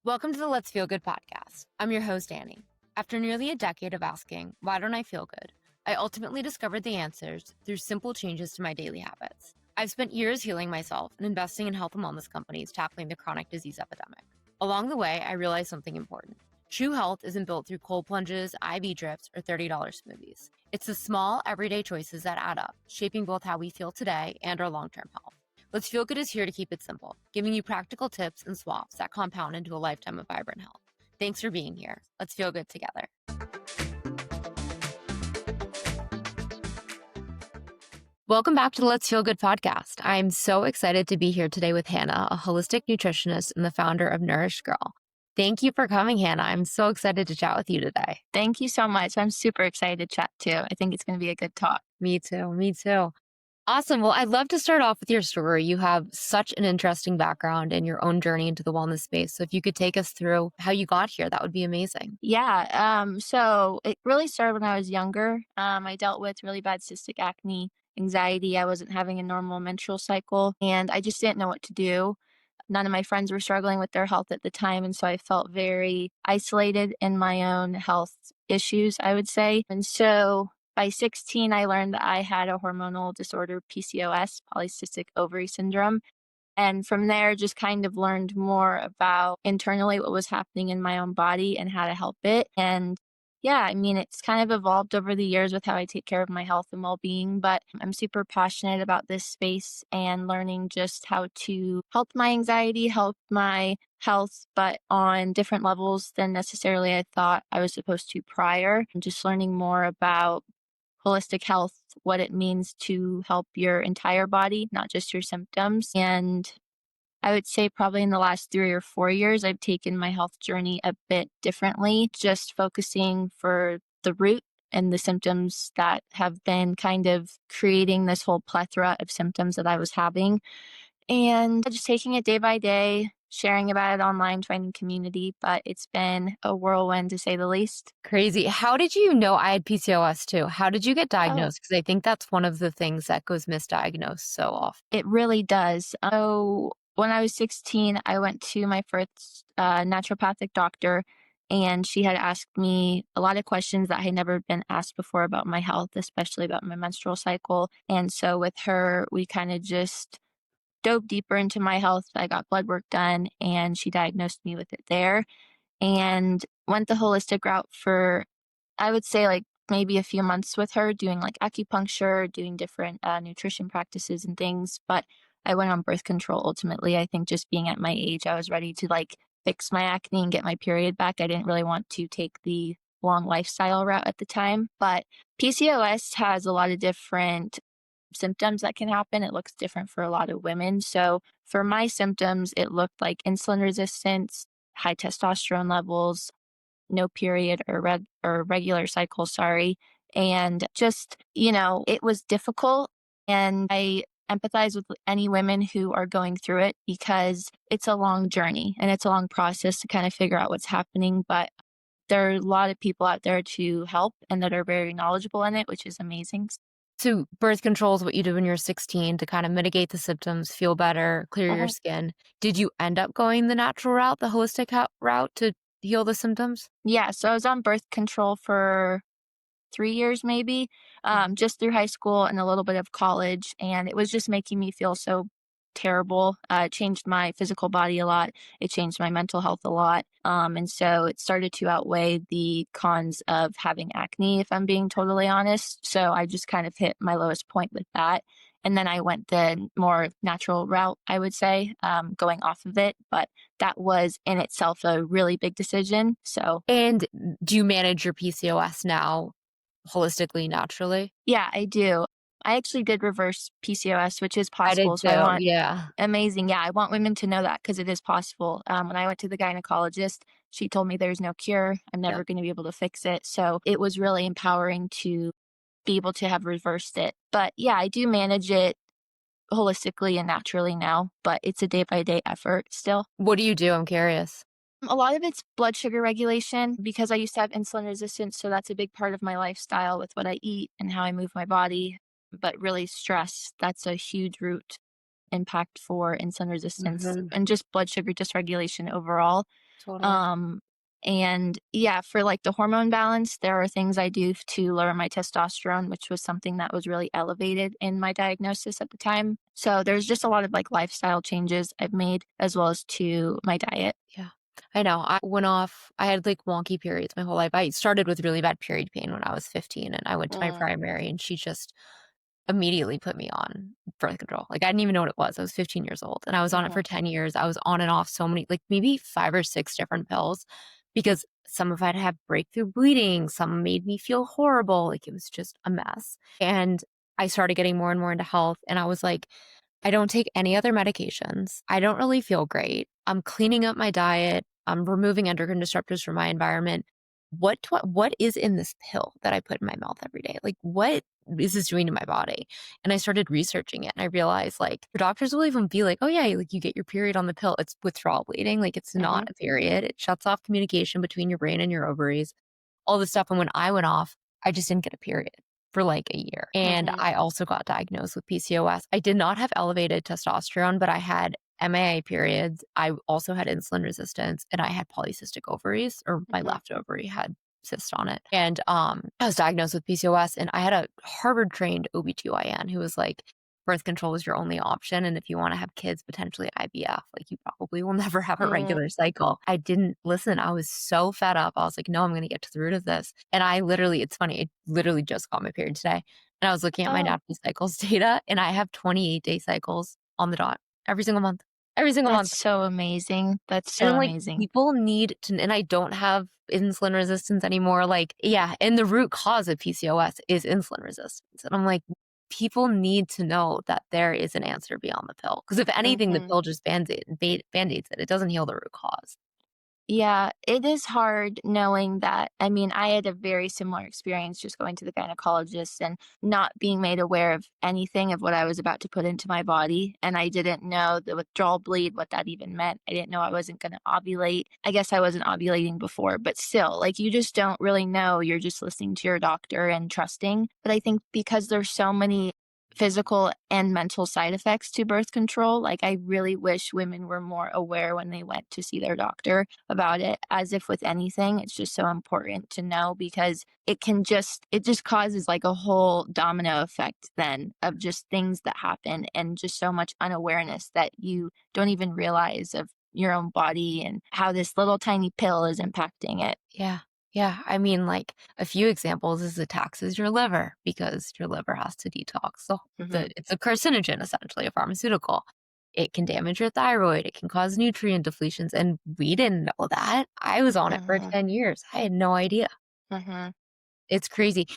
Welcome to the Let's Feel Good podcast. I'm your host, Annie. After nearly a decade of asking, why don't I feel good? I ultimately discovered the answers through simple changes to my daily habits. I've spent years healing myself and investing in health and wellness companies tackling the chronic disease epidemic. Along the way, I realized something important. True health isn't built through cold plunges, IV drips, or $30 smoothies. It's the small, everyday choices that add up, shaping both how we feel today and our long-term health. Let's Feel Good is here to keep it simple, giving you practical tips and swaps that compound into a lifetime of vibrant health. Thanks for being here. Let's feel good together. Welcome back to the Let's Feel Good podcast. I'm so excited to be here today with Hannah, a holistic nutritionist and the founder of Nourished Girl. Thank you for coming, Hannah. I'm so excited to chat with you today. Thank you so much. I'm super excited to chat too. I think it's going to be a good talk. Me too. Awesome. Well, I'd love to start off with your story. You have such an interesting background and your own journey into the wellness space. So if you could take us through how you got here, that would be amazing. Yeah. So it really started when I was younger. I dealt with really bad cystic acne, anxiety. I wasn't having a normal menstrual cycle and I just didn't know what to do. None of my friends were struggling with their health at the time. And so I felt very isolated in my own health issues, I would say. And so by 16, I learned that I had a hormonal disorder, PCOS, polycystic ovary syndrome. And from there, just kind of learned more about internally what was happening in my own body and how to help it. And yeah, I mean, it's kind of evolved over the years with how I take care of my health and well being, but I'm super passionate about this space and learning just how to help my anxiety, help my health, but on different levels than necessarily I thought I was supposed to prior. And just learning more about holistic health, what it means to help your entire body, not just your symptoms. And I would say probably in the last 3 or 4 years, I've taken my health journey a bit differently, just focusing for the root and the symptoms that have been kind of creating this whole plethora of symptoms that I was having. And just taking it day by day, sharing about it online, finding community, but it's been a whirlwind to say the least. Crazy. How did you know I had PCOS too? How did you get Oh, diagnosed? Because I think that's one of the things that goes misdiagnosed so often. it really does. So when I was 16, I went to my first naturopathic doctor, and she had asked me a lot of questions that had never been asked before about my health, especially about my menstrual cycle. And so with her, we kind of just dove deeper into my health. I got blood work done, and she diagnosed me with it there and went the holistic route for, I would say, like maybe a few months with her, doing like acupuncture, doing different nutrition practices and things. But I went on birth control ultimately. I think just being at my age, I was ready to like fix my acne and get my period back. I didn't really want to take the long lifestyle route at the time. But PCOS has a lot of different symptoms that can happen. It looks different for a lot of women. So for my symptoms, it looked like insulin resistance, high testosterone levels, no period or regular cycle, sorry. And just, it was difficult. And I empathize with any women who are going through it because it's a long journey and it's a long process to kind of figure out what's happening. But there are a lot of people out there to help and that are very knowledgeable in it, which is amazing. So birth control is what you do when you're 16 to kind of mitigate the symptoms, feel better, clear your skin. Did you end up going the natural route, the holistic route to heal the symptoms? Yeah, so I was on birth control for 3 years maybe, just through high school and a little bit of college. And it was just making me feel so terrible. It changed my physical body a lot. It changed my mental health a lot. And so it started to outweigh the cons of having acne, if I'm being totally honest. So I just kind of hit my lowest point with that. And then I went the more natural route, I would say, going off of it. But that was in itself a really big decision. So, And do you manage your PCOS now holistically, naturally? yeah, I do. I actually did reverse PCOS, which is I did possible. So I too. want Yeah. amazing. Yeah, I want women to know that because it is possible. When I went to the gynecologist, she told me there's no cure. I'm Yep. never going to be able to fix it. So it was really empowering to be able to have reversed it. But yeah, I do manage it holistically and naturally now, but it's a day by day effort still. What do you do? I'm curious. A lot of it's blood sugar regulation because I used to have insulin resistance. So that's a big part of my lifestyle with what I eat and how I move my body. But really, stress, that's a huge root impact for insulin resistance Mhm. and just blood sugar dysregulation overall. Totally. Um, and yeah, for like the hormone balance, there are things I do to lower my testosterone, which was something that was really elevated in my diagnosis at the time. So there's just a lot of like lifestyle changes I've made as well as to my diet. Yeah. I know. I had like wonky periods my whole life. I started with really bad period pain when I was 15 and I went to my Mm, primary and she just immediately put me on birth control. Like I didn't even know what it was. I was 15 years old and I was on it mhm, for 10 years. I was on and off so many, like maybe 5 or 6 different pills because some of it had breakthrough bleeding. Some made me feel horrible. Like it was just a mess. And I started getting more and more into health. And I was like, I don't take any other medications. I don't really feel great. I'm cleaning up my diet. I'm removing endocrine disruptors from my environment. What is in this pill that I put in my mouth every day? Like what is this doing to my body? And I started researching it and I realized like the doctors will even be like, oh yeah, like you get your period on the pill. It's withdrawal bleeding. Like it's not mhm, a period. It shuts off communication between your brain and your ovaries, all this stuff. And when I went off, I just didn't get a period for like a year. And mhm, I also got diagnosed with PCOS. I did not have elevated testosterone, but I had MAA periods. I also had insulin resistance and I had polycystic ovaries, or my mhm, left ovary had cyst on it. And I was diagnosed with PCOS and I had a Harvard trained OBGYN who was like, birth control is your only option. And if you want to have kids, potentially IVF, like you probably will never have a mm, regular cycle. I didn't listen. I was so fed up. I was like, no, I'm going to get to the root of this. And it's funny, I literally just got my period today. And I was looking at my oh, natural cycles data and I have 28-day cycles on the dot every single month, every single month. that's so amazing. That's And so I'm like, amazing. people need to, and I don't have insulin resistance anymore. Like, yeah. And the root cause of PCOS is insulin resistance. And I'm like, people need to know that there is an answer beyond the pill. Because if anything, the Mhm. pill just band-aids it. It doesn't heal the root cause. Yeah, it is hard knowing that. I mean, I had a very similar experience just going to the gynecologist and not being made aware of anything of what I was about to put into my body. And I didn't know the withdrawal bleed, what that even meant. I didn't know I wasn't going to ovulate. I guess I wasn't ovulating before, but still, like, you just don't really know. You're just listening to your doctor and trusting. But I think because there's so many physical and mental side effects to birth control, like, I really wish women were more aware when they went to see their doctor about it. As if with anything, it's just so important to know because it just causes like a whole domino effect then of just things that happen and just so much unawareness that you don't even realize of your own body and how this little tiny pill is impacting it. Yeah. Yeah. I mean, like a few examples is it taxes your liver because your liver has to detox. So Mhm. it's a carcinogen, essentially, a pharmaceutical. It can damage your thyroid. It can cause nutrient depletions. And we didn't know that. I was on it for Mhm. 10 years. I had no idea. Mhm. It's crazy.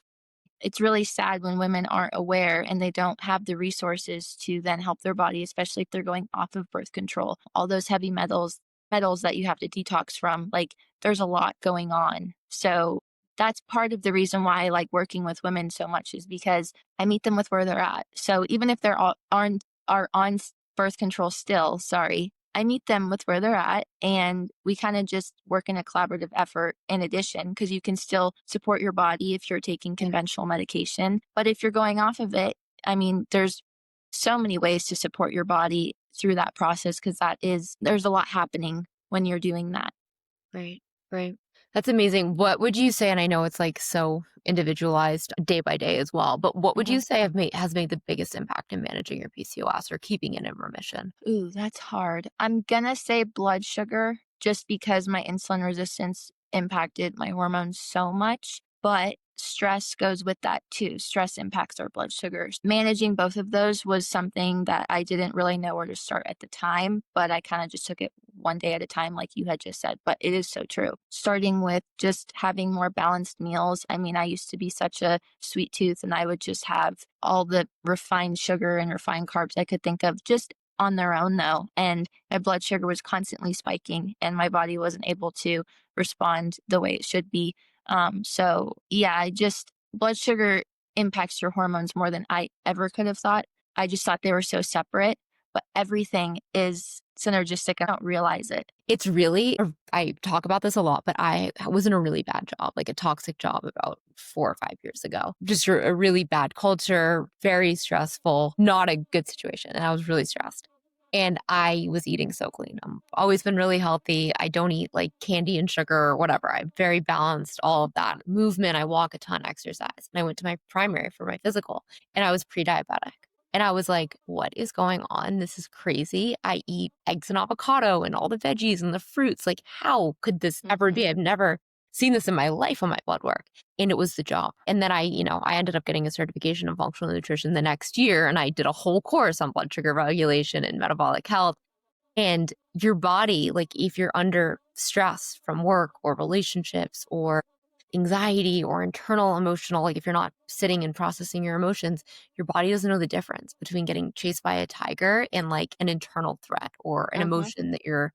It's really sad when women aren't aware and they don't have the resources to then help their body, especially if they're going off of birth control. All those heavy metals that you have to detox from, like there's a lot going on. So that's part of the reason why I like working with women so much is because I meet them with where they're at. So even if they're all, aren't are on birth control still, sorry, I meet them with where they're at and we kind of just work in a collaborative effort in addition because you can still support your body if you're taking Yeah. conventional medication. But if you're going off of it, I mean, there's so many ways to support your body through that process because there's a lot happening when you're doing that. Right. Right. That's amazing. What would you say? And I know it's like so individualized day by day as well, but what would you Mhm. say has made the biggest impact in managing your PCOS or keeping it in remission? Ooh, that's hard. I'm gonna say blood sugar just because my insulin resistance impacted my hormones so much, but stress goes with that too. Stress impacts our blood sugars. Managing both of those was something that I didn't really know where to start at the time, but I kind of just took it one day at a time, like you had just said. But it is so true. Starting with just having more balanced meals. I mean, I used to be such a sweet tooth and I would just have all the refined sugar and refined carbs I could think of just on their own though, and my blood sugar was constantly spiking and my body wasn't able to respond the way it should be. So yeah, I just blood sugar impacts your hormones more than I ever could have thought. I just thought they were so separate, but everything is synergistic. I don't realize it. It's really, I talk about this a lot, but I was in a really bad job, like a toxic job about 4 or 5 years ago. Just a really bad culture, very stressful, not a good situation. And I was really stressed. And I was eating so clean. I've always been really healthy. I don't eat like candy and sugar or whatever. I'm very balanced, all of that. Movement, I walk a ton, exercise. And I went to my primary for my physical and I was pre-diabetic. And I was like, what is going on? This is crazy. I eat eggs and avocado and all the veggies and the fruits. Like, how could this ever Mhm. be? I've never seen this in my life on my blood work. And it was the job. And then I ended up getting a certification in functional nutrition the next year. And I did a whole course on blood sugar regulation and metabolic health. And your body, like if you're under stress from work or relationships or anxiety or internal emotional, like if you're not sitting and processing your emotions, your body doesn't know the difference between getting chased by a tiger and like an internal threat or an Mhm. emotion that you're,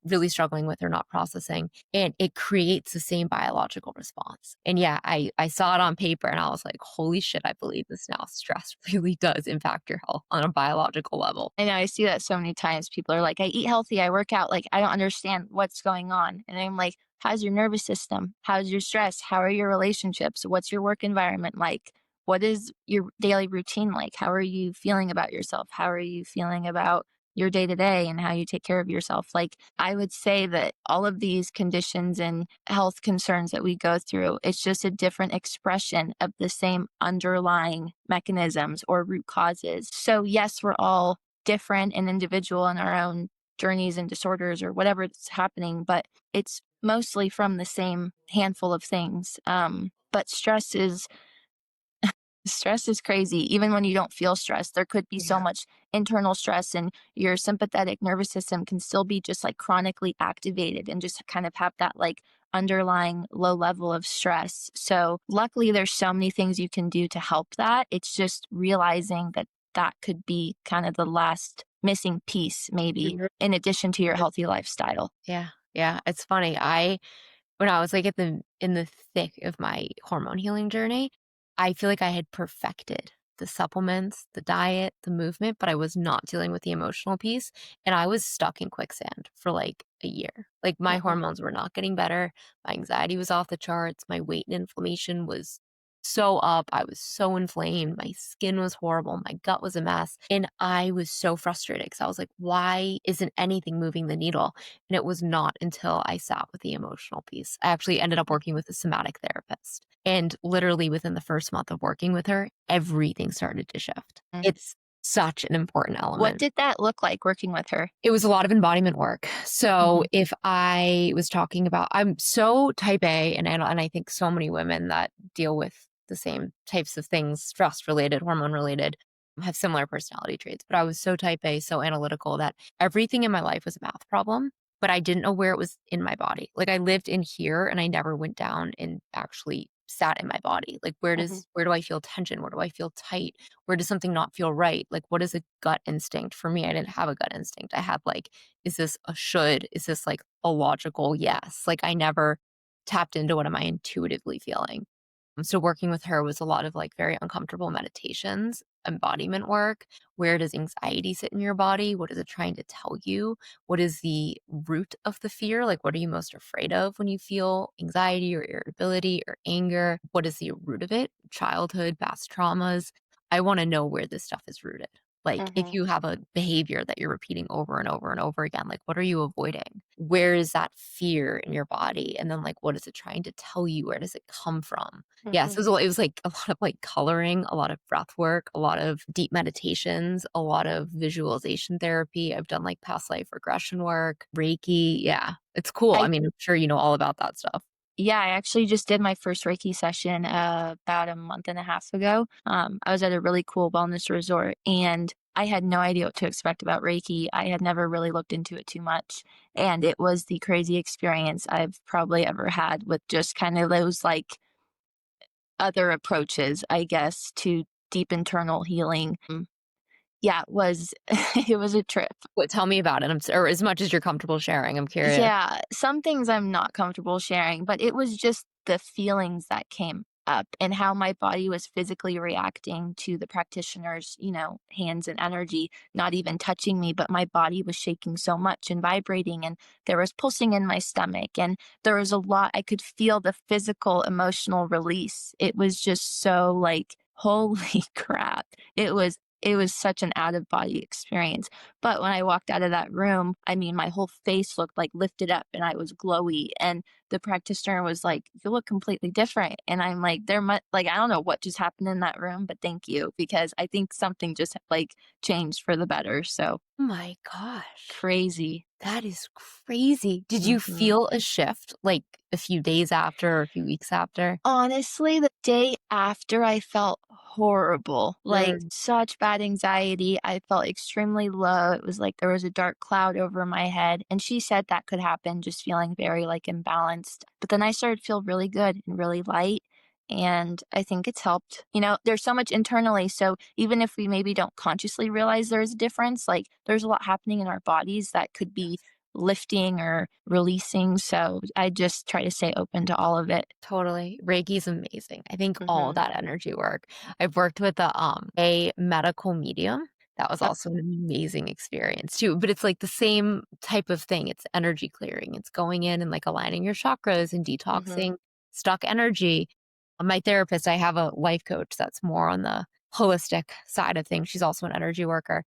really struggling with or not processing. And it creates the same biological response. And yeah, I saw it on paper and I was like, holy shit, I believe this now. Stress really does impact your health on a biological level. I know I see that so many times. People are like, I eat healthy, I work out. Like, I don't understand what's going on. And I'm like, how's your nervous system? How's your stress? How are your relationships? What's your work environment like? What is your daily routine like? How are you feeling about yourself? How are you feeling about your day to day and how you take care of yourself? Like, I would say that all of these conditions and health concerns that we go through, it's just a different expression of the same underlying mechanisms or root causes. So, yes, we're all different and individual in our own journeys and disorders or whatever that's happening, but it's mostly from the same handful of things. But stress is crazy. Even when you don't feel stressed, there could be so Yeah. much internal stress, and your sympathetic nervous system can still be just like chronically activated and just kind of have that like underlying low level of stress. So, luckily, there's so many things you can do to help that. It's just realizing that that could be kind of the last missing piece, maybe, in addition to your healthy lifestyle. Yeah. Yeah. It's funny. When I was like in the thick of my hormone healing journey, I feel like I had perfected the supplements, the diet, the movement, but I was not dealing with the emotional piece. And I was stuck in quicksand for like a year. Like my Mhm, hormones were not getting better. My anxiety was off the charts. My weight and inflammation was so up. I was so inflamed. My skin was horrible. My gut was a mess. And I was so frustrated because I was like, why isn't anything moving the needle? And it was not until I sat with the emotional piece. I actually ended up mhm, working with a somatic therapist. And literally within the first month of working with her, everything started to shift. mm. It's such an important What element. did that look like working with her? It was a lot of embodiment work. So Mhm, if I was talking about, I'm so type A, and I think so many women that deal with the same types of things, stress related, hormone related, have similar personality traits. But I was so type A, so analytical that everything in my life was a math problem, but I didn't know where it was in my body. Like I lived in here and I never went down and actually sat in my body. Like mhm, where do I feel tension? Where do I feel tight? Where does something not feel right? Like, what is a gut instinct? For me, I didn't have a gut instinct. I had like, is this a should? Is this like a logical yes? Like, I never tapped into what am I intuitively feeling. So working with her was a lot of like very uncomfortable meditations, embodiment work. Where does anxiety sit in your body? What is it trying to tell you? What is the root of the fear? Like, what are you most afraid of when you feel anxiety or irritability or anger? What is the root of it? Childhood, past traumas. I want to know where this stuff is rooted. Like, if mhm, you have a behavior that you're repeating over and over and over again, like, what are you avoiding? Where is that fear in your body? And then, like, what is it trying to tell you? Where does it come from? Yes, mhm. it was like a lot of like coloring, a lot of breath work, a lot of deep meditations, a lot of visualization therapy. I've done like past life regression work, Reiki. Yeah, it's cool. I I mean, I'm sure you know all about that stuff. Yeah, I actually just did my first Reiki session about a month and a half ago. I was at a really cool wellness resort and I had no idea what to expect about Reiki. I had never really looked into it too much. And it was the crazy experience I've probably ever had with just kind of those like other approaches, I guess, to deep internal healing. Yeah, it was it was a trip. What? Tell me about it. Or as much as you're comfortable sharing. I'm curious. Yeah, some things I'm not comfortable sharing, but it was just the feelings that came up and how my body was physically reacting to the practitioner's, hands and energy, not even touching me, but my body was shaking so much and vibrating, and there was pulsing in my stomach, and there was a lot. I could feel the physical, emotional release. It was just so like, holy crap. it was such an out of body experience. But when I walked out of that room, I mean, my whole face looked like lifted up and I was glowy. And the practitioner was like, "You look completely different." And I'm like, like, I don't know what just happened in that room, but thank you, because I think something just like changed for the better. So Oh my gosh. crazy. That is crazy. Did you hmm feel a shift like a few days after or a few weeks after? Honestly, the day after I felt horrible, like Mm. such bad anxiety. I felt extremely low. It was like there was a dark cloud over my head. And she said that could happen, just feeling very like imbalanced. But then I started to feel really good and really light. And I think it's helped. There's so much internally. So even if we maybe don't consciously realize there's a difference, like there's a lot happening in our bodies that could be lifting or releasing. So I just try to stay open to all of it. Totally. Reiki's amazing. I think all Mhm. that energy work. I've worked with a medical medium. That was Oh, also an amazing experience too. But it's like the same type of thing. It's energy clearing. It's going in and like aligning your chakras and mhm, detoxing stuck energy. My therapist, I have a life coach that's more on the holistic side of things. She's also an energy worker.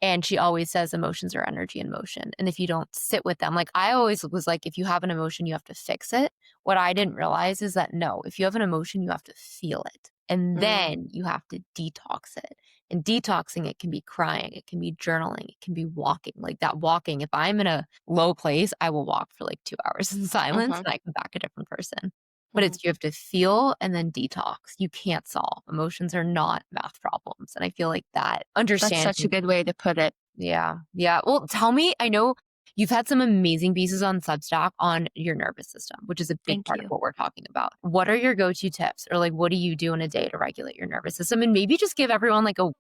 And she always says emotions are energy in motion. And if you don't sit with them, like I always was like, if you have an emotion, you have to fix it. What I didn't realize is that no, if you have an emotion, you have to feel it. And mm, then you have to detox it. And detoxing it can be crying, it can be journaling, it can be walking. Like that walking, if I'm in a low place, I will walk for like 2 hours in silence mhm, and I come back a different person. But mhm. it's you have to feel and then detox. You can't solve. Emotions are not math problems. And I feel like that That's such a understanding. good way to put it. Yeah. Yeah. Well, tell me, I know you've had some amazing pieces on Substack on your nervous system, which is a big Thank part of you. what we're talking about. What are your go-to tips or like what do you do in a day to regulate your nervous system? And maybe just give everyone like a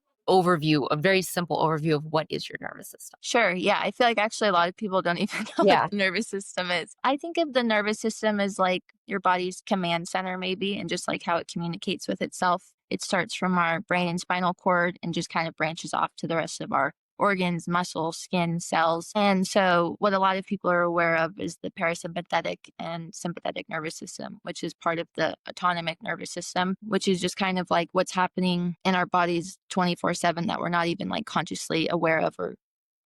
very simple overview of what is your nervous system. Sure. Yeah. I feel like actually a lot of people don't even know what Yeah. the nervous system is. I think of the nervous system as like your body's command center, maybe, and just like how it communicates with itself. It starts from our brain and spinal cord and just kind of branches off to the rest of our organs, muscles, skin, cells. And so, what a lot of people are aware of is the parasympathetic and sympathetic nervous system, which is part of the autonomic nervous system, which is just kind of like what's happening in our bodies 24/7 that we're not even like consciously aware of or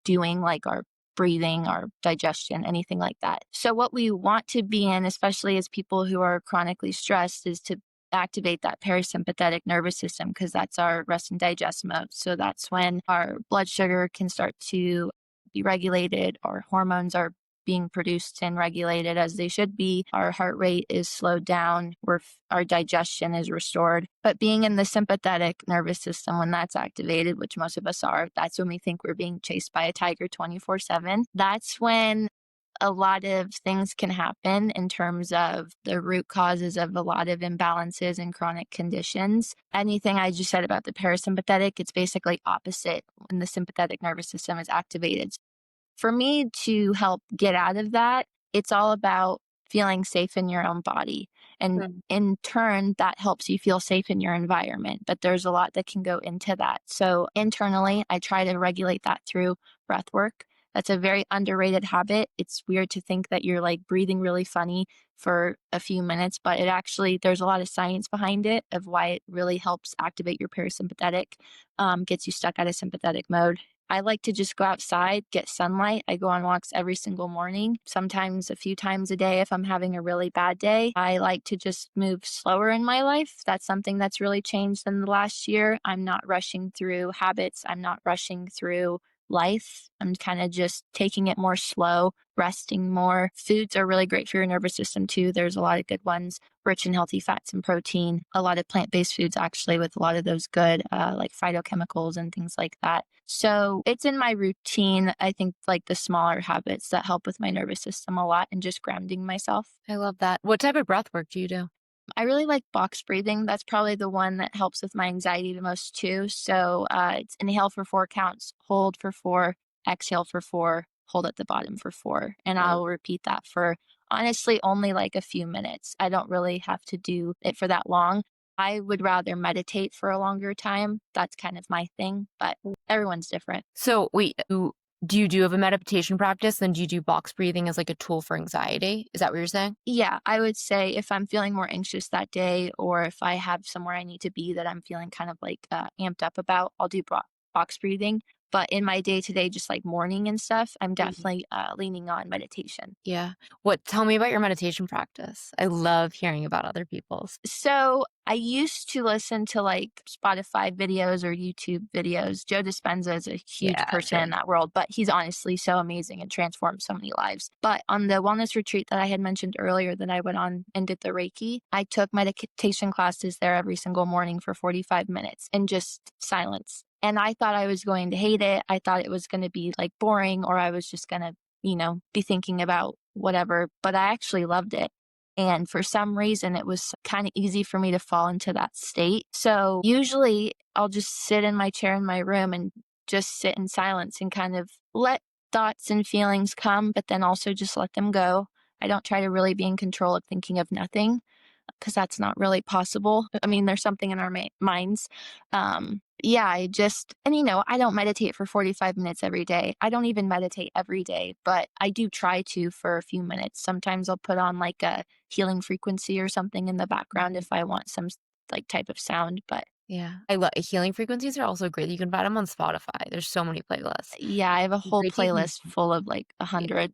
doing, like our breathing, our digestion, anything like that. So, what we want to be in, especially as people who are chronically stressed, is to activate that parasympathetic nervous system because that's our rest and digest mode. So, that's when our blood sugar can start to be regulated, our hormones are being produced and regulated as they should be. Our heart rate is slowed down, our digestion is restored. But being in the sympathetic nervous system, when that's activated, which most of us are, that's when we think we're being chased by a tiger 24/7. That's when a lot of things can happen in terms of the root causes of a lot of imbalances and chronic conditions. Anything I just said about the parasympathetic, it's basically opposite when the sympathetic nervous system is activated. For me to help get out of that, it's all about feeling safe in your own body. And Mm. in turn, that helps you feel safe in your environment. But there's a lot that can go into that. So internally, I try to regulate that through breath work. That's a very underrated habit. It's weird to think that you're like breathing really funny for a few minutes, but it actually, there's a lot of science behind it of why it really helps activate your parasympathetic, gets you stuck out of sympathetic mode. I like to just go outside, get sunlight. I go on walks every single morning, sometimes a few times a day if I'm having a really bad day. I like to just move slower in my life. That's something that's really changed in the last year. I'm not rushing through habits, I'm not rushing through life. I'm kind of just taking it more slow, resting more. Foods are really great for your nervous system too. There's a lot of good ones, rich in healthy fats and protein. A lot of plant based foods, actually, with a lot of those good, like phytochemicals and things like that. So it's in my routine. I think like the smaller habits that help with my nervous system a lot and just grounding myself. I love that. What type of breath work do you do? I really like box breathing. That's probably the one that helps with my anxiety the most too. So it's inhale for 4 counts, hold for 4, exhale for 4, hold at the bottom for 4. And Mm. I'll repeat that for honestly only like a few minutes. I don't really have to do it for that long. I would rather meditate for a longer time. That's kind of my thing, but everyone's different. So wait, do you have a meditation practice? Then do you do box breathing as like a tool for anxiety? Is that what you're saying? Yeah, I would say if I'm feeling more anxious that day, or if I have somewhere I need to be that I'm feeling kind of like amped up about, I'll do box breathing. But in my day to day, just like morning and stuff, I'm Mhm. definitely leaning on meditation. Yeah. Tell me about your meditation practice. I love hearing about other people's. So I used to listen to like Spotify videos or YouTube videos. Joe Dispenza is a huge Yeah, person in great. that world, but he's honestly so amazing and transformed so many lives. But on the wellness retreat that I had mentioned earlier that I went on and did the Reiki, I took meditation classes there every single morning for 45 minutes and just silence. And I thought I was going to hate it. I thought it was going to be like boring or I was just going to, be thinking about whatever, but I actually loved it. And for some reason, it was kind of easy for me to fall into that state. So usually I'll just sit in my chair in my room and just sit in silence and kind of let thoughts and feelings come, but then also just let them go. I don't try to really be in control of thinking of nothing because that's not really possible. I mean, there's something in our minds. Yeah, I don't meditate for 45 minutes every day. I don't even meditate every day, but I do try to for a few minutes. Sometimes I'll put on like a healing frequency or something in the background Mhm. if I want some like type of sound. But Yeah. I love healing frequencies are also great. You can find them on Spotify. There's so many playlists. yeah, I have a whole Great to even playlist full of like a yeah, hundred.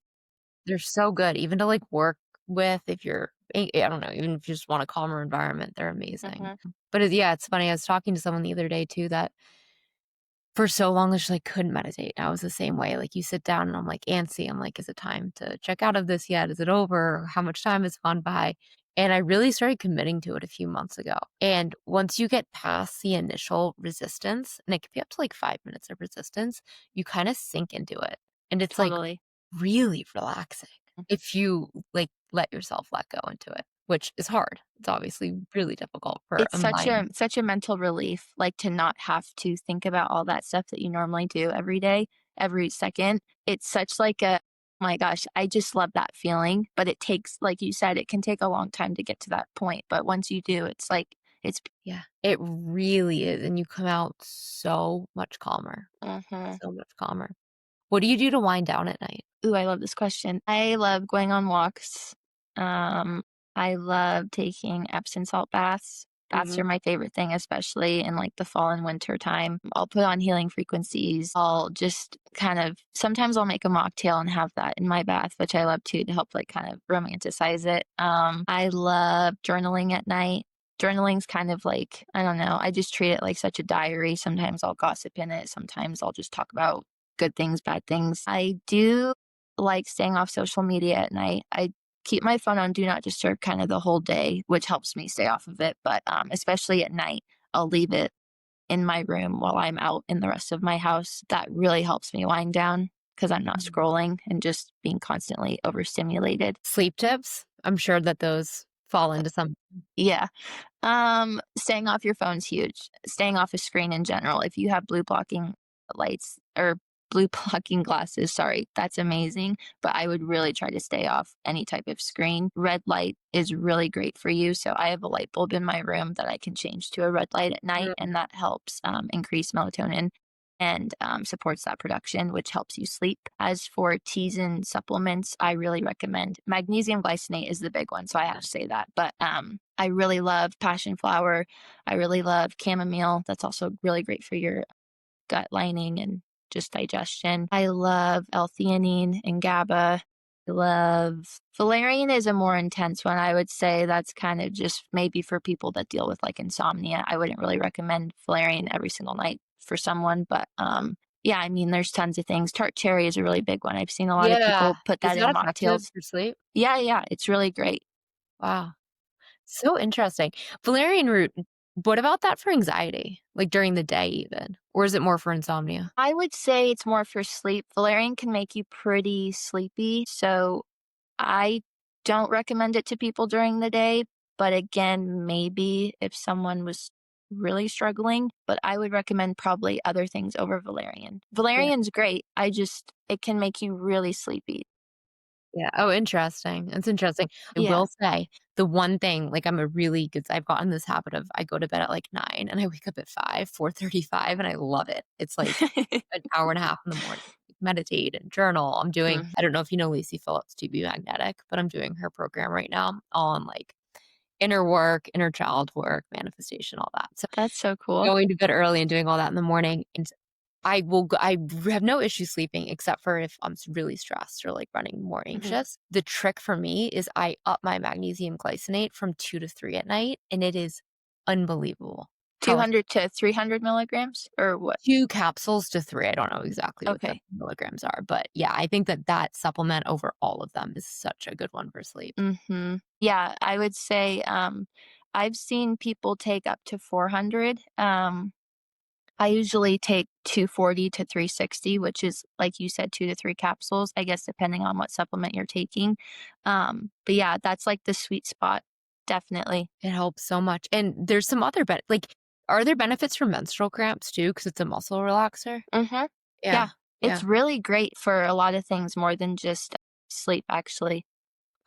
they're so good even to, like, work with if you're I don't know, even if you just want a calmer environment, they're amazing. Hmm. But yeah, it's funny, I was talking to someone the other day too that for so long, I just, like, couldn't meditate. I was the same way, like, you sit down and I'm, like, antsy. I'm like, "Is it time to check out of this yet? Is it over? How much time has gone by?" And I really started committing to it a few months ago. And once you get past the initial resistance, and it can be up to, like, 5 minutes of resistance, you kinda sink into it. And it's, like, Totally. really relaxing if you, like, let yourself let go into it, which is hard. It's obviously really difficult for It's a such a mind. such a mental relief, like, to not have to think about all that stuff that you normally do every day, every second. It's such like a my gosh, I just love that feeling, but it takes like you said, it can take a long time to get to that point, but once you do, it's like it's Yeah, it really is, and you come out so much calmer, mhm. so much calmer. What do you do to wind down at night? Ooh, I love this question. I love going on walks. Um, I love taking Epsom salt baths. Baths are Mhm. my favorite thing, especially in like the fall and winter time. I'll put on healing frequencies. I'll just kind of sometimes I'll make a mocktail and have that in my bath, which I love too to help like kind of romanticize it. I love journaling at night. Journaling's kind of like, I don't know, I just treat it like such a diary. Sometimes I'll gossip in it. Sometimes I'll just talk about good things, bad things. I do like staying off social media at night. I keep my phone on do not disturb kind of the whole day, which helps me stay off of it. But especially at night, I'll leave it in my room while I'm out in the rest of my house. That really helps me wind down because I'm not Mhm. scrolling and just being constantly overstimulated. Sleep tips? I'm sure that those fall into some. Yeah. Staying off your phone's huge. Staying off a screen in general. If you have blue blocking lights or blue blocking glasses, sorry, that's amazing. But I would really try to stay off any type of screen. Red light is really great for you. So I have a light bulb in my room that I can change to a red light at night, Mm. and that helps increase melatonin and supports that production, which helps you sleep. As for teas and supplements, I really recommend magnesium glycinate is the big one, so I have to say that. But I really love passion flower. I really love chamomile. That's also really great for your gut lining and just digestion. I love L-theanine and GABA. I love valerian is a more intense one. I would say that's kind of just maybe for people that deal with like insomnia. I wouldn't really recommend valerian every single night for someone, but yeah, I mean, there's tons of things. Tart cherry is a really big one. I've seen a lot of Yeah. people put Is that that in effective mocktails. for sleep? Yeah, yeah, it's really great. Wow. So interesting. Valerian root, what about that for anxiety? Like, during the day even? Or is it more for insomnia? I would say it's more for sleep. Valerian can make you pretty sleepy, so I don't recommend it to people during the day, but again, maybe if someone was really struggling, but I would recommend probably other things over valerian. Yeah. Valerian's great. It can make you really sleepy. Yeah. Oh, interesting. That's interesting. I Yeah. will say the one thing, like, I'm a really good I've gotten this habit of I go to bed at, like, 9 and I wake up at 5, 4:35, and I love it. It's like an hour and a half in the morning. Meditate and journal. Mhm. I don't know if you know Lacey Phillips, To Be Magnetic, but I'm doing her program right now all on, like, inner work, inner child work, manifestation, all that. So That's so cool. going to bed early and doing all that in the morning, I have no issue sleeping except for if I'm really stressed or like running more Mhm. anxious. The trick for me is I up my magnesium glycinate from 2 to 3 at night, and it is unbelievable how 200 to 300 milligrams or what? 2 capsules to 3. I don't know exactly what the Okay. milligrams are, but yeah, I think that that supplement over all of them is such a good one for sleep. Mhm. Yeah, I would say, I've seen people take up to 400. I usually take 240 to 360, which is, like you said, 2 to 3 capsules, I guess, depending on what supplement you're taking. But yeah, that's like the sweet spot, definitely. It helps so much, and there's some other like, are there benefits for menstrual cramps too? Because it's a muscle relaxer? Mhm. Yeah, Yeah, yeah. it's really great for a lot of things more than just sleep, actually.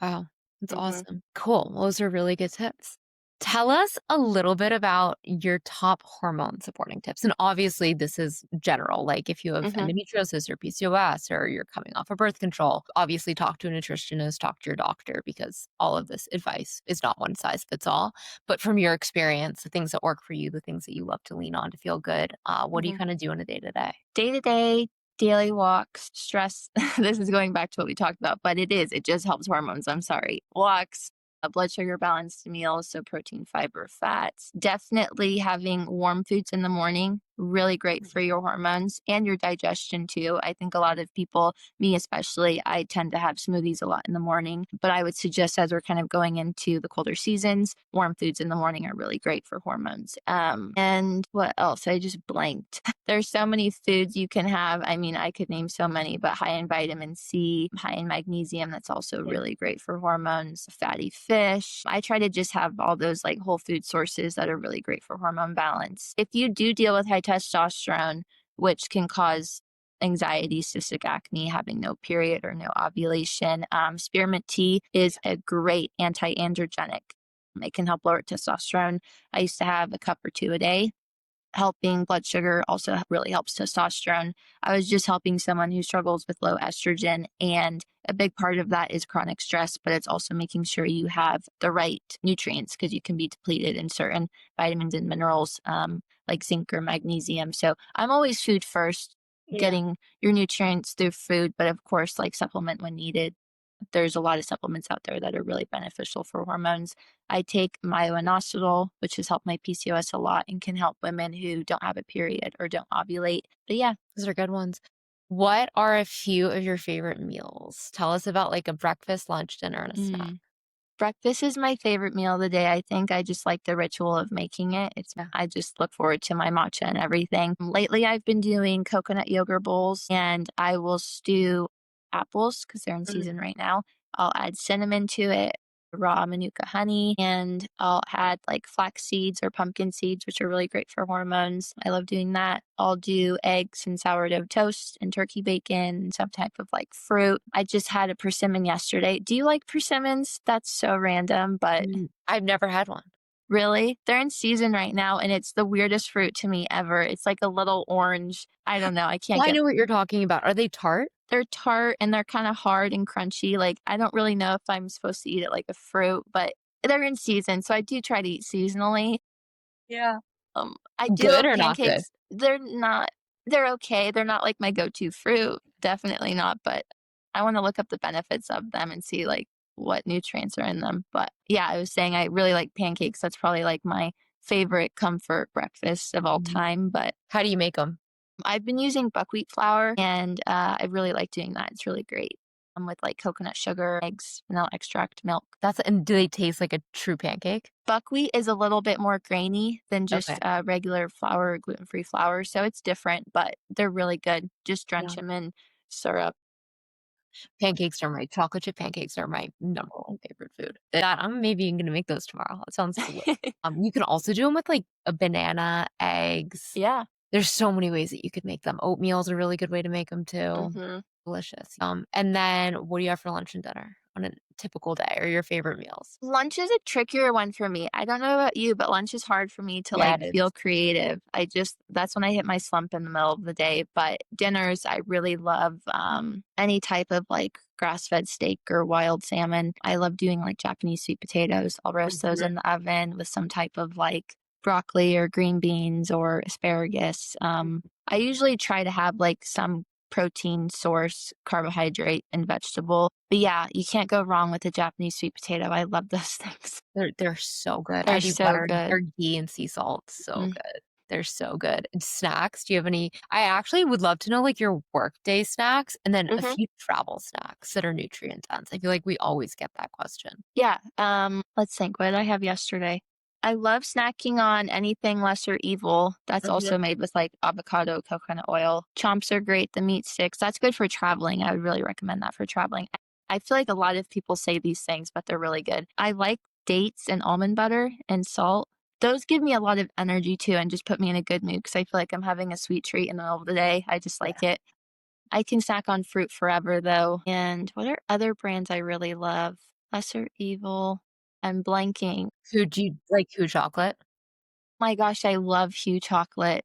Wow, that's Mhm. awesome. Cool. Well, those are really good tips. Tell us a little bit about your top hormone supporting tips. And obviously, this is general. Like if you have Mhm. endometriosis or PCOS or you're coming off of birth control, obviously talk to a nutritionist, talk to your doctor because all of this advice is not one size fits all. But from your experience, the things that work for you, the things that you love to lean on to feel good, what do you Mhm. kind of do on a day to day? Day to day, daily walks, stress. This is going back to what we talked about, but it just helps hormones. I'm sorry. Walks, a blood sugar balanced meals, so protein, fiber, fats. Definitely having warm foods in the morning, really great for your hormones and your digestion too. I think a lot of people, me especially, I tend to have smoothies a lot in the morning, but I would suggest as we're kind of going into the colder seasons, warm foods in the morning are really great for hormones. And what else? I just blanked. There's so many foods you can have. I mean, I could name so many, but high in vitamin C, high in magnesium, that's also Yeah. really great for hormones. Fatty fish. I try to just have all those like whole food sources that are really great for hormone balance. If you do deal with high testosterone, which can cause anxiety, cystic acne, having no period or no ovulation, spearmint tea is a great anti-androgenic. It can help lower testosterone. I used to have a cup or two a day. Helping blood sugar also really helps testosterone. I was just helping someone who struggles with low estrogen, and a big part of that is chronic stress, but it's also making sure you have the right nutrients because you can be depleted in certain vitamins and minerals, like zinc or magnesium. So I'm always food first, Yeah. getting your nutrients through food, but of course, like supplement when needed. There's a lot of supplements out there that are really beneficial for hormones. I take myo-inositol, which has helped my PCOS a lot and can help women who don't have a period or don't ovulate. But yeah. Those are good ones. What are a few of your favorite meals? Tell us about like a breakfast, lunch, dinner, and a snack. Mm. Breakfast is my favorite meal of the day. I think I just like the ritual of making it. Yeah. I just look forward to my matcha and everything. Lately, I've been doing coconut yogurt bowls and I will stew apples because they're in Mhm. season right now. I'll add cinnamon to it, raw manuka honey, and I'll add like flax seeds or pumpkin seeds, which are really great for hormones. I love doing that. I'll do eggs and sourdough toast and turkey bacon, some type of like fruit. I just had a persimmon yesterday. Do you like persimmons? That's so random, but I've never had one. really, they're in season right now and it's the weirdest fruit to me ever. It's like a little orange. I don't know. I Oh, can't I get know what you're talking about. Are they tart? they're tart and they're kind of hard and crunchy. Like, I don't really know if I'm supposed to eat it like a fruit, but they're in season. So I do try to eat seasonally. Yeah. I do Good love or not good? pancakes. They're okay. They're not like my go-to fruit. Definitely not, but I want to look up the benefits of them and see like what nutrients are in them. But yeah, I was saying I really like pancakes. That's probably like my favorite comfort breakfast of all Mhm. time. But How do you make them? I've been using buckwheat flour and I really like doing that. It's really great. With like coconut sugar, eggs, vanilla extract, milk. And do they taste like a true pancake? Buckwheat is a little bit more grainy than just Okay. regular flour or gluten-free flour, so it's different, but they're really good. Just drench Yeah. them in syrup. Chocolate chip pancakes are my number one favorite food. That I'm maybe gonna make those tomorrow. That sounds delicious. You can also do them with like a banana, eggs. Yeah. There's so many ways that you could make them. Oatmeal is a really good way to make them too. Mhm. Delicious. And then what do you have for lunch and dinner on a typical day or your favorite meals? Lunch is a trickier one for me. I don't know about you, but lunch is hard for me to Yeah, like it feel is. creative. That's when I hit my slump in the middle of the day. But dinners, I really love any type of like grass-fed steak or wild salmon. I love doing like Japanese sweet potatoes. I'll roast those Mhm. in the oven with some type of like broccoli or green beans or asparagus. I usually try to have like some protein source, carbohydrate, and vegetable. But yeah, you can't go wrong with a Japanese sweet potato. I love those things. They're so good. They're I do so butter good. or ghee and sea salt. So Mm. good. They're so good. And snacks, do you have any I actually would love to know, like, your workday snacks and then a Hmm. few travel snacks that are nutrient dense. I feel like we always get that question. Yeah. Let's think. What did I have yesterday? I love snacking on anything lesser evil. That's Mhm. also made with like avocado, coconut oil. Chomps are great. The meat sticks. That's good for traveling. I would really recommend that for traveling. I feel like a lot of people say these things, but they're really good. I like dates and almond butter and salt. Those give me a lot of energy too and just put me in a good mood because I feel like I'm having a sweet treat in the middle of the day. I just Yeah. like it. I can snack on fruit forever though. And what are other brands I really love? Lesser Evil. I'm blanking. Who do you like who chocolate? My gosh, I love Hue chocolate.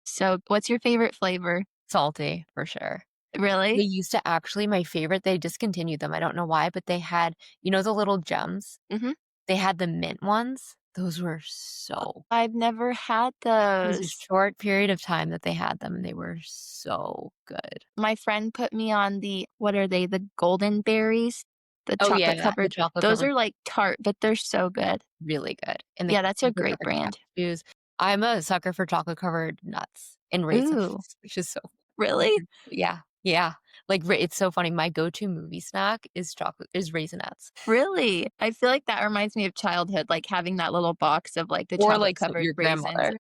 So, what's your favorite flavor? Salty, for sure. They Really? used to actually my favorite they discontinued them, I don't know why, but they had the little gems? Mhm. They had the mint ones. Those were so I've never had it was a those. short period of time that they had them, and they were so good. My friend put me on the what are they? The golden berries, the Oh, chocolate yeah, the covered. chocolate Those covered are like tart, but they're so good. really good, and the Yeah, that's a chocolate great covered brand. cashews. I'm a sucker for chocolate covered nuts and raisins, Ooh, which is so really? yeah, yeah. Like, ra it's so funny, my go-to movie snack is Raisinets Really? I feel like that reminds me of childhood, like having that little box of like the or, chocolate like, so covered your raisins. grandmother.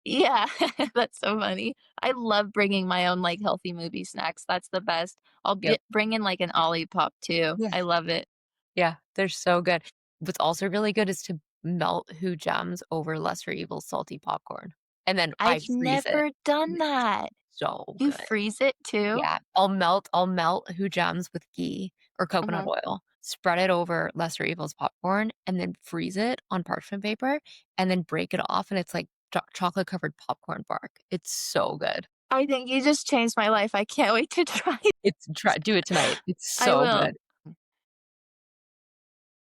Yeah, that's so funny. I love bringing my own like healthy movie snacks. That's the best. Yep. Bring in like an Olipop too. Yeah. I love it. Yeah, they're so good. What's also really good is to melt Who Gems over Lesser Evil's salty popcorn, and then I I've freeze it, never and done it's that. so You good. freeze it too? Yeah, I'll melt Who Gems with ghee or coconut Mhm. oil, spread it over Lesser Evil's popcorn, and then freeze it on parchment paper, and then break it off, and it's like chocolate covered popcorn bark. It's so good. I think you just changed my life. I can't wait to try it. It's try do it tonight. It's I so will. good.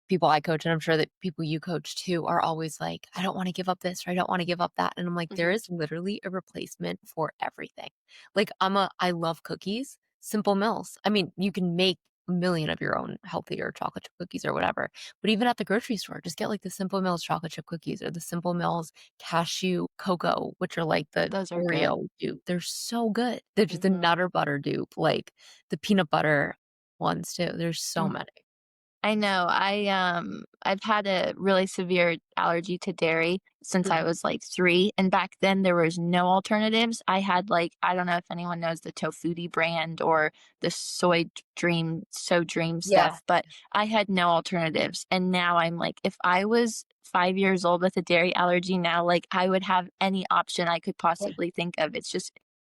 People I coach, and I'm sure that people you coach too are always like, "I don't wanna give up this or I don't wanna give up that." And I'm like, there Mhm. is literally a replacement for everything. Like, I love cookies, Simple Mills. I mean, you can make a million of your own healthier chocolate chip cookies or whatever, but even at the grocery store, just get, like, the Simple Mills chocolate chip cookies or the Simple Mills cashew cocoa, which are like the Those are good. Oreo dupe. They're so good. They're just the Mhm. Nutter Butter dupe, like the peanut butter ones too. There's so Mm. many. I know. I've had a really severe allergy to dairy since I Mhm. was like 3, and back then there was no alternatives. I had like I don't know if anyone knows the Tofuti brand or the So Dream Yeah. stuff, but I had no alternatives. And now I'm like if I was 5 years old with a dairy allergy now, like I would have any option I could possibly think of.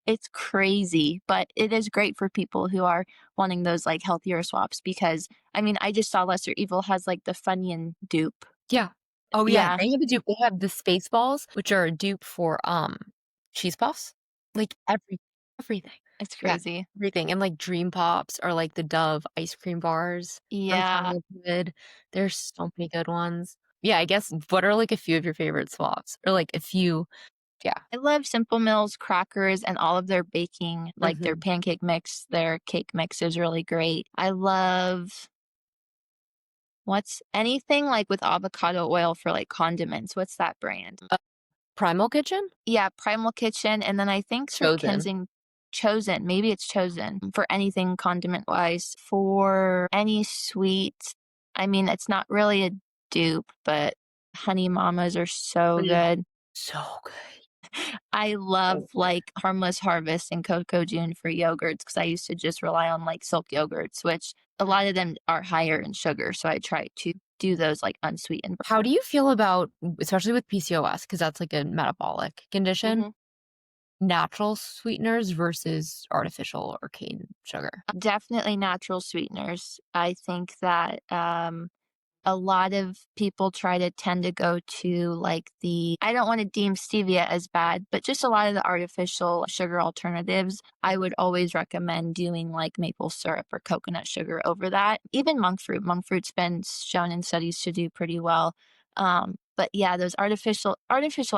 It's crazy, but it is great for people who are wanting those like healthier swaps because I mean, I just saw Lesser Evil has, like, the Funyun dupe. Yeah. Oh, yeah, Yeah, they have a dupe. They have the Spaceballs, which are a dupe for, cheese puffs. Like, everything. it's Yeah, crazy. everything, and, like, Dream Pops are, like, the Dove ice cream bars from Yeah, childhood. There's so many good ones. Yeah, I guess what are, like, a few of your favorite swaps? Or, like, a few yeah. I love Simple Mills crackers and all of their baking, like, their Mhm. pancake mix, their cake mix is really great. I love what's anything, like, with avocado oil for, like, condiments, what's that brand? Primal Kitchen? Yeah, Primal Kitchen, and then I think Sir Chosen. Kensing Chosen, maybe it's Chosen for anything condiment-wise. For any sweet, I mean, it's not really a dupe, but Honey Mamas are so Honey Mama. good. So good. I love, So good. like, Harmless Harvest and Cocoa June for yogurts because I used to just rely on, like, Silk yogurts, which a lot of them are higher in sugar, so I try to do those, like, unsweetened. How do you feel about especially with PCOS, because that's, like, a metabolic condition, Mhm. natural sweeteners versus artificial or cane sugar? Definitely natural sweeteners. I think that, a lot of people tend to go to like I don't want to deem stevia as bad, but just a lot of the artificial sugar alternatives. I would always recommend doing like maple syrup or coconut sugar over that. Even monk fruit. Monk fruit's been shown in studies to do pretty well. But yeah, those artificial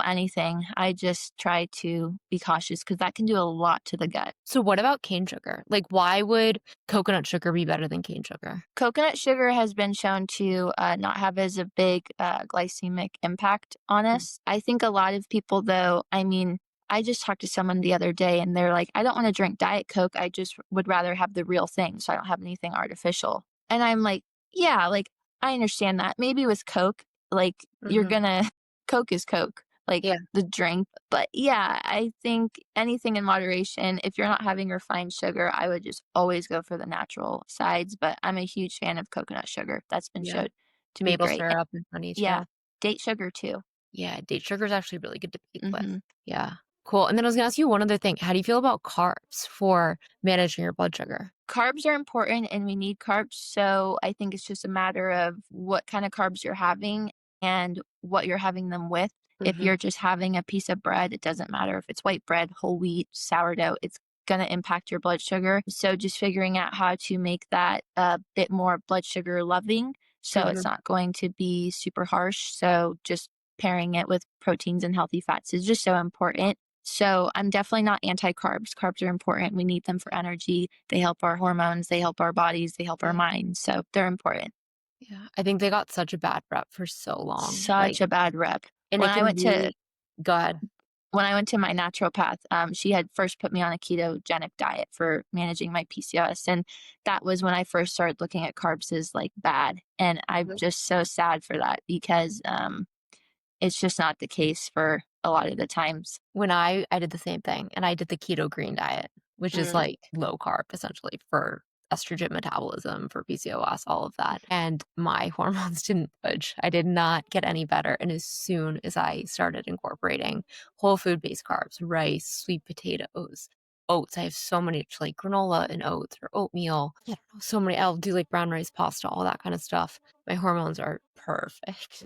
anything, I just try to be cautious because that can do a lot to the gut. So what about cane sugar? Like, why would coconut sugar be better than cane sugar? Coconut sugar has been shown to not have as a big glycemic impact on Mm. us. I think a lot of people, though, I mean, I just talked to someone the other day and they're like, I don't want to drink Diet Coke. I just would rather have the real thing. So I don't have anything artificial. And I'm like, yeah, like I understand that. Maybe with Coke, like you're Mhm. gonna, Coke is Coke, like Yeah. the drink. But yeah, I think anything in moderation, if you're not having refined sugar, I would just always go for the natural sides. But I'm a huge fan of coconut sugar. That's been Yeah. showed to be Maple great. And syrup and honey yeah, too. date sugar too. Yeah, date sugar is actually really good to bake with. Hmm. Yeah. Cool. And then I was gonna ask you one other thing. How do you feel about carbs for managing your blood sugar? Carbs are important and we need carbs. So I think it's just a matter of what kind of carbs you're having and what you're having them with. If Mhm. you're just having a piece of bread, it doesn't matter if it's white bread, whole wheat, sourdough, it's going to impact your blood sugar. So just figuring out how to make that a bit more blood sugar loving. So it's Mhm. not going to be super harsh. So just pairing it with proteins and healthy fats is just so important. So I'm definitely not anti-carbs. Carbs are important. We need them for energy. They help our hormones, they help our bodies, they help our Yeah. minds. So they're important. Yeah. I think they got such a bad rep for so long. Like, Such a bad rep. and When it I can went to really go ahead. when I went to my naturopath, she had first put me on a ketogenic diet for managing my PCOS, and that was when I first started looking at carbs as like bad. And I'm Mhm. just so sad for that because it's just not the case for a lot of the times. When I did the same thing, and I did the keto green diet, which is, Mm. like, low carb essentially for estrogen metabolism, for PCOS, all of that, and my hormones didn't budge. I did not get any better, and as soon as I started incorporating whole food-based carbs, rice, sweet potatoes, oats, I have so many like, granola and oats or oatmeal, I don't know, so many I'll do, like, brown rice pasta, all that kinda stuff. My hormones are perfect.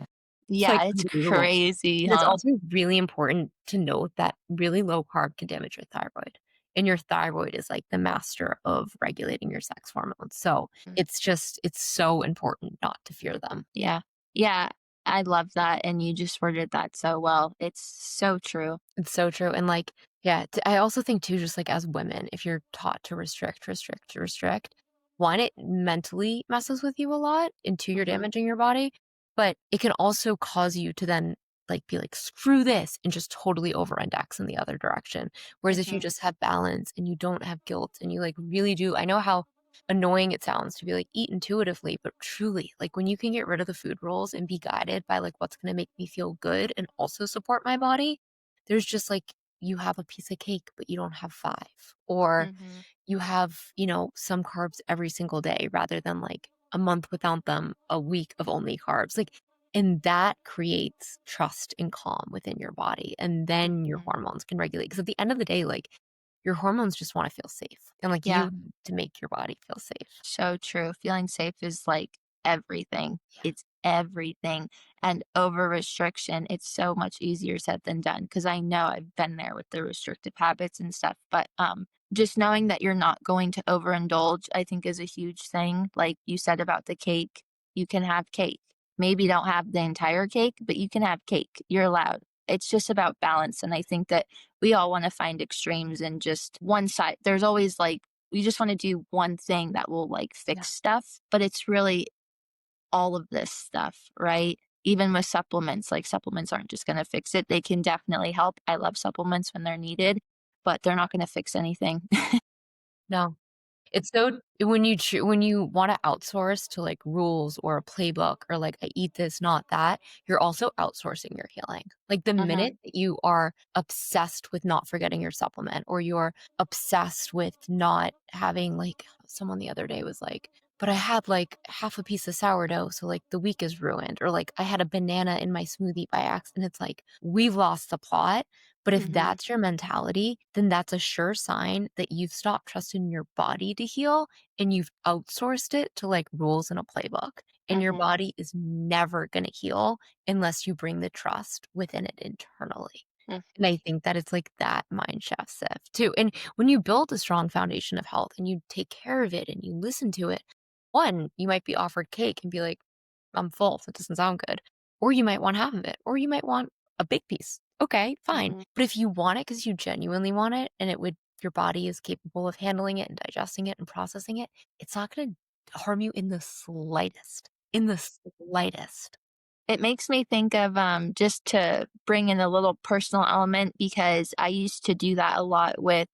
It's, like, Yeah, it's unbelievable. crazy, And it's huh? also really important to note that really low carb can damage your thyroid, and your thyroid is, like, the master of regulating your sex hormones, so it's so important not to fear them. Yeah. Yeah. I love that. And you just worded that so well. It's so true. It's so true, and, like, yeah, t I also think too, just, like, as women, if you're taught to restrict, restrict, restrict, 1, it mentally messes with you a lot, and 2, you're Hmm. damaging your body, but it can also cause you to then, like, be like, "Screw this," and just totally over-index in the other direction, whereas if you Hmm. just have balance and you don't have guilt and you, like, really do I know how annoying it sounds to be like, "Eat intuitively," but truly, like, when you can get rid of the food rules and be guided by, like, what's gonna make me feel good and also support my body, there's just like you have a piece of cake, but you don't have 5, or Hmm. you have, some carbs every single day rather than like a month without them, a week of only carbs. Like, and that creates trust and calm within your body. And then your Hmm. hormones can regulate. Because at the end of the day, like your hormones just want to feel safe. And like you Yeah. have to make your body feel safe. So true. Feeling safe is like everything. Yeah. It's everything. And over restriction, it's so much easier said than done because I know I've been there with the restrictive habits and stuff. But just knowing that you're not going to overindulge, I think is a huge thing. Like you said about the cake, you can have cake. Maybe don't have the entire cake, but you can have cake. You're allowed. It's just about balance. And I think that we all want to find extremes in just one side. There's always like we just want to do one thing that will like Yeah. fix stuff, but it's really all of this stuff, right? Even with supplements, like supplements aren't just going to fix it. They can definitely help. I love supplements when they're needed, but they're not going to fix anything. No. It's so when you wanna outsource to, like, rules or a playbook or, like, "I eat this, not that," you're also outsourcing your healing. Like, the Hmm. minute that you are obsessed with not forgetting your supplement or you're obsessed with not having like, someone the other day was like, "But I had, like, half a piece of sourdough, so, like, the week is ruined," or, like, "I had a banana in my smoothie by accident." It's like, we've lost the plot, but if Hmm. that's your mentality, then that's a sure sign that you've stopped trusting your body to heal and you've outsourced it to like rules and a playbook. And your Hmm. body is never going to heal unless you bring the trust within it internally. And I think that it's like that mind shift too. And when you build a strong foundation of health and you take care of it and you listen to it, one, you might be offered cake and be like, I'm full. That doesn't sound good. or you might want half of it, or you might want a big piece. Okay, fine. Mhm. But if you want it because you genuinely want it and your body is capable of handling it and digesting it and processing it, it's not going to harm you in the slightest. In the slightest. It makes me think of, just to bring in a little personal element because I used to do that a lot with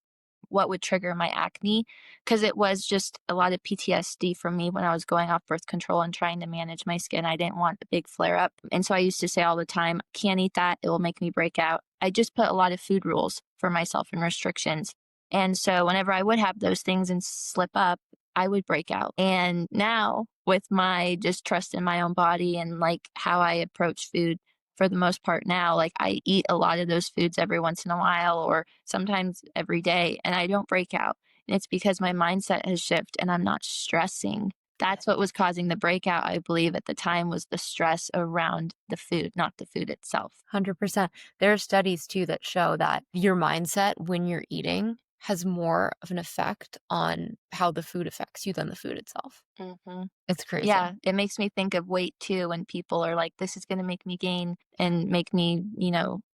what would trigger my acne because it was just a lot of PTSD for me when I was going off birth control and trying to manage my skin. I didn't want a big flare up. And so I used to say all the time, can't eat that. It will make me break out. I just put a lot of food rules for myself and restrictions. And so whenever I would have those things and slip up, I would break out. And now with my just trust in my own body and like how I approach food, for the most part now, like I eat a lot of those foods every once in a while or sometimes every day, and I don't break out. And it's because my mindset has shifted and I'm not stressing. That's what was causing the breakout, I believe, at the time was the stress around the food, not the food itself. 100%. There are studies too that show that your mindset when you're eating has more of an effect on how the food affects you than the food itself. Hmm. It's crazy. Yeah, it makes me think of weight too when people are like, this is going to make me gain and make me,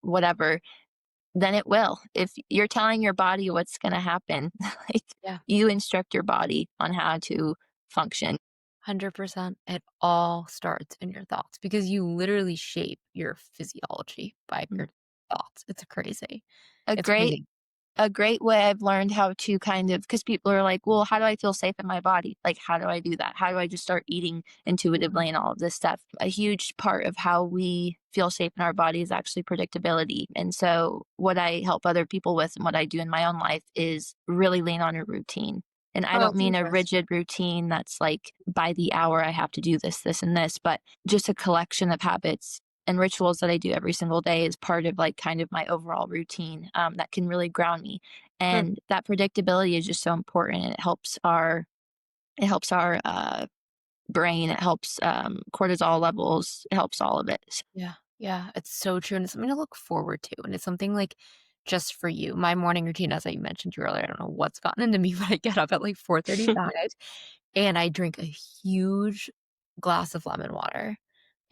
whatever. Then it will. If you're telling your body what's going to happen, like Yeah. you instruct your body on how to function. 100%. It all starts in your thoughts because you literally shape your physiology by Mm. your thoughts. It's crazy. A It's great crazy. a great way I've learned how to kind of because people are like, well, how do I feel safe in my body? Like, how do I do that? How do I just start eating Mhm. intuitively and all of this stuff? A huge part of how we feel safe in our body is actually predictability. And so, what I help other people with and what I do in my own life is really lean on a routine. And I Oh, don't it's mean a interesting. rigid routine that's like by the hour I have to do this, this, and this, but just a collection of habits and rituals that I do every single day is part of like kind of my overall routine that can really ground me. Hmm. And that predictability is just so important. And it helps our brain. It helps cortisol levels. It helps all of it. Yeah. Yeah. It's so true. And it's something to look forward to. And it's something like just for you. My morning routine, as I mentioned to you earlier, I don't know what's gotten into me, but I get up at like 4:35 and I drink a huge glass of lemon water.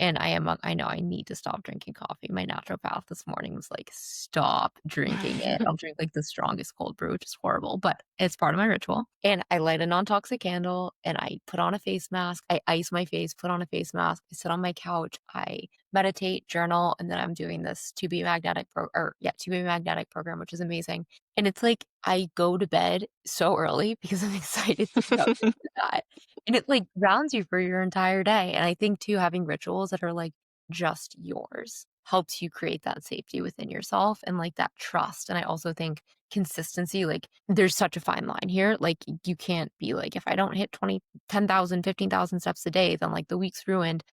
And I know I need to stop drinking coffee. My naturopath this morning was like, "Stop drinking it." I'll drink, like, the strongest cold brew, which is horrible, but it's part of my ritual. And I light a non-toxic candle, and I put on a face mask. I ice my face, put on a face mask. I sit on my couch. I meditate, journal, and then I'm doing this 2B magnetic 2B magnetic program, which is amazing. And it's like I go to bed so early because I'm excited to go to that. And it, like, grounds you for your entire day, and I think too, having rituals that are, like, just yours helps you create that safety within yourself and, like, that trust, and I also think consistency, like, there's such a fine line here, like, you can't be like, "If I don't hit 20, 10,000, 15,000 steps a day, then, like, the week's ruined."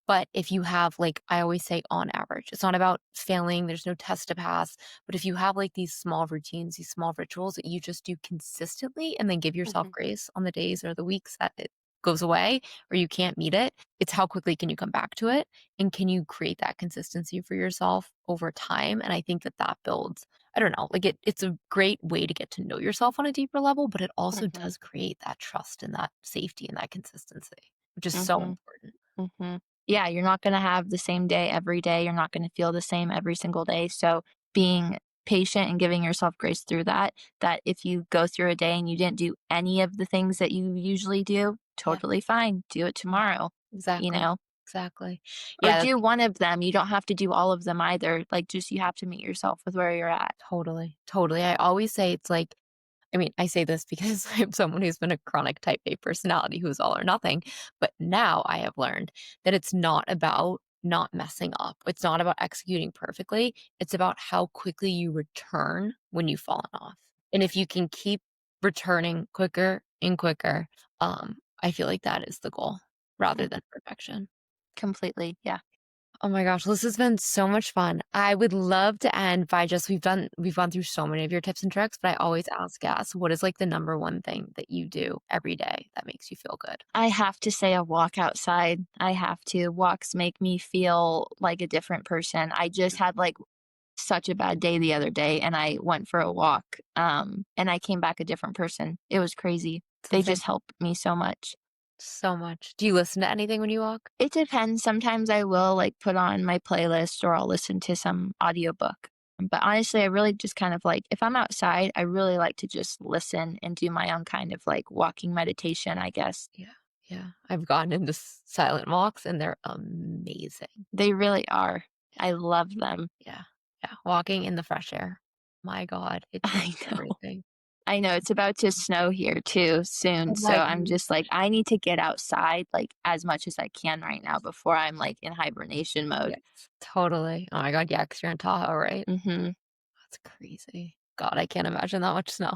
But if you have, like, I always say on average, it's not about failing, there's no test to pass, but if you have, like, these small routines, these small rituals that you just do consistently and then give yourself Mhm, grace on the days or the weeks that it goes away or you can't meet it, it's how quickly can you come back to it and can you create that consistency for yourself over time? And I think that that builds, I don't know, like it's a great way to get to know yourself on a deeper level, but it also mhm, does create that trust and that safety and that consistency, which is so mhm, important. mhm. Yeah, you're not gonna have the same day every day. You're not gonna feel the same every single day. So being patient and giving yourself grace through that, that if you go through a day and you didn't do any of the things that you usually do, Yeah, totally fine. Do it yeah, tomorrow, you exactly. know? Exactly. Or Yeah, that's do one of them. You don't have to do all of them either. Like, just you have to meet yourself with where you're at. totally, totally. I always say it's like, I mean, I say this because I'm someone who's been a chronic type A personality who's all or nothing. But now I have learned that it's not about not messing up. It's not about executing perfectly. It's about how quickly you return when you've fallen off. And if you can keep returning quicker and quicker, I feel like that is the goal rather Mm, than perfection. completely. Yeah. Oh my gosh, this has been so much fun. I would love to end by just we've gone through so many of your tips and tricks, but I always ask guests, what is like the number one thing that you do every day that makes you feel good? I have to say a walk outside. I have to. Walks make me feel like a different person. I just had like such a bad day the other day and I went for a walk and I came back a different person. It was crazy. It's They insane. just helped me so much. So much. Do you listen to anything when you walk? It depends. Sometimes I will like put on my playlist or I'll listen to some audiobook. But honestly, I really just kind of like if I'm outside, I really like to just listen and do my own kind of like walking meditation, I guess. Yeah. Yeah. I've gone into silent walks and they're amazing. They really are. I love them. Yeah. Yeah. Walking in the fresh air. My God, it I changes know. everything. I know it's about to snow here too soon. Oh So my I'm God. just like, I need to get outside like as much as I can right now before I'm like in hibernation mode. Yes. Totally. Oh my God. Yeah. Because you're in Tahoe, right? Hmm. That's crazy. God, I can't imagine that much snow.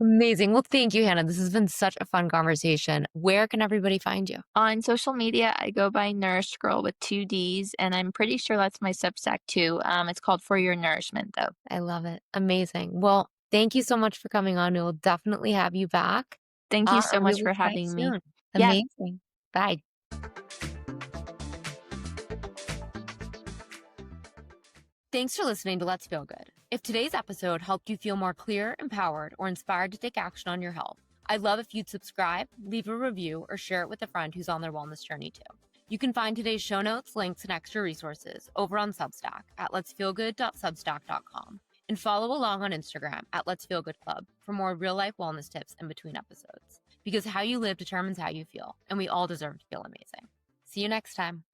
Amazing. Well, thank you, Hannah. This has been such a fun conversation. Where can everybody find you? On social media, I go by Nourished Girl with two D's, and I'm pretty sure that's my Substack too. It's called For Your Nourishment, though. I love it. Amazing. Well, thank you so much for coming on. We will definitely have you back. Thank you so And we much will for chat having me. soon. Yeah, Amazing. Bye. Thanks for listening to Let's Feel Good. If today's episode helped you feel more clear, empowered, or inspired to take action on your health, I'd love if you'd subscribe, leave a review, or share it with a friend who's on their wellness journey too. You can find today's show notes, links, and extra resources over on Substack at letsfeelgood.substack.com, and follow along on Instagram at Let's Feel Good Club for more real-life wellness tips in between episodes. Because how you live determines how you feel, and we all deserve to feel amazing. See you next time.